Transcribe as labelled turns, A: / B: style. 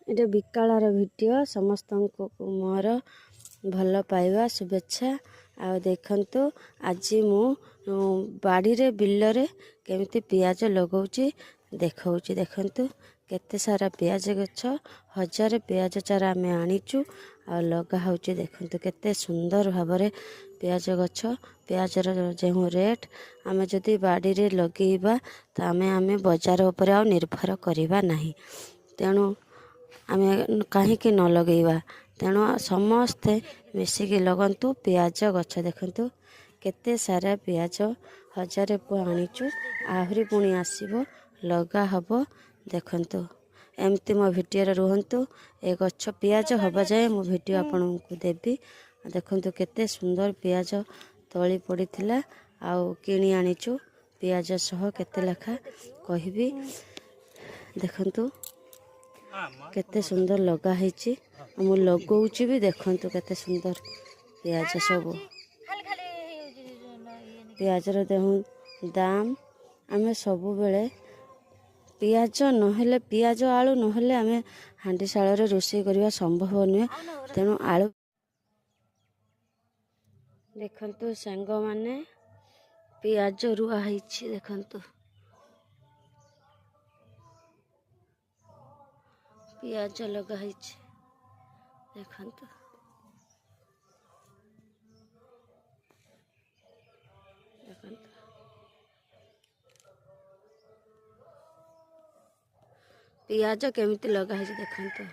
A: ଏଇଟା ବିକାଳର ଭିଡ଼ିଓ। ସମସ୍ତଙ୍କୁ ମୋର ଭଲ ପାଇବା शुभेच्छा। ଆଉ ଦେଖନ୍ତୁ ଆଜି ମୁଁ ବାଡ଼ିରେ ବିଲରେ କେମିତି ପିଆଜ ଲଗାଉଛି ଦେଖାଉଛି। ଦେଖନ୍ତୁ କେତେ ସାରା ପିଆଜ ଗଛ, 1000 ପିଆଜ ଚାରା ଆମେ ଆଣିଛୁ ଆଉ ଲଗା ହେଉଛି। ଦେଖନ୍ତୁ କେତେ ସୁନ୍ଦର ଭାବରେ ପିଆଜ ଗଛ। ପିଆଜର ଯେଉଁ ରେଟ୍, ଆମେ ଯଦି ବାଡ଼ିରେ ଲଗେଇବା ତ ଆମେ ବଜାର ଉପରେ ଆଉ ନିର୍ଭର କରିବା ନାହିଁ। ତେଣୁ ଆମେ କାହିଁକି ନ ଲଗେଇବା। ତେଣୁ ସମସ୍ତେ ମିଶିକି ଲଗାନ୍ତୁ ପିଆଜ ଗଛ। ଦେଖନ୍ତୁ କେତେ ସାରା ପିଆଜ 1000 ଆଣିଛୁ, ଆହୁରି ପୁଣି ଆସିବ, ଲଗା ହେବ। ଦେଖନ୍ତୁ ଏମିତି ମୋ ଭିଡ଼ିଓରେ ରୁହନ୍ତୁ। ଏ ଗଛ ପିଆଜ ହେବା ଯାଏ ମୁଁ ଭିଡ଼ିଓ ଆପଣଙ୍କୁ ଦେବି। ଦେଖନ୍ତୁ କେତେ ସୁନ୍ଦର ପିଆଜ ତଳି ପଡ଼ିଥିଲା ଆଉ କିଣି ଆଣିଛୁ ପିଆଜ ସହ। କେତେ ଲେଖା କହିବି। ଦେଖନ୍ତୁ କେତେ ସୁନ୍ଦର ଲଗା ହେଇଛି। ମୁଁ ଲଗାଉଛି ବି। ଦେଖନ୍ତୁ କେତେ ସୁନ୍ଦର ପିଆଜ ସବୁ। ପିଆଜର ଦାମ, ଆମେ ସବୁବେଳେ ପିଆଜ ନହେଲେ, ପିଆଜ ଆଳୁ ନହେଲେ ଆମେ ହାଣ୍ଡିଶାଳରେ ରୋଷେଇ କରିବା ସମ୍ଭବ ନୁହେଁ। ତେଣୁ ଆଳୁ। ଦେଖନ୍ତୁ ସାଙ୍ଗମାନେ ପିଆଜ ରୁଆ ହେଇଛି। ଦେଖନ୍ତୁ ପିଆଜ ଲଗା ହେଇଛି। ଦେଖନ୍ତୁ ଦେଖନ୍ତୁ ପିଆଜ କେମିତି ଲଗା ହେଇଛି। ଦେଖନ୍ତୁ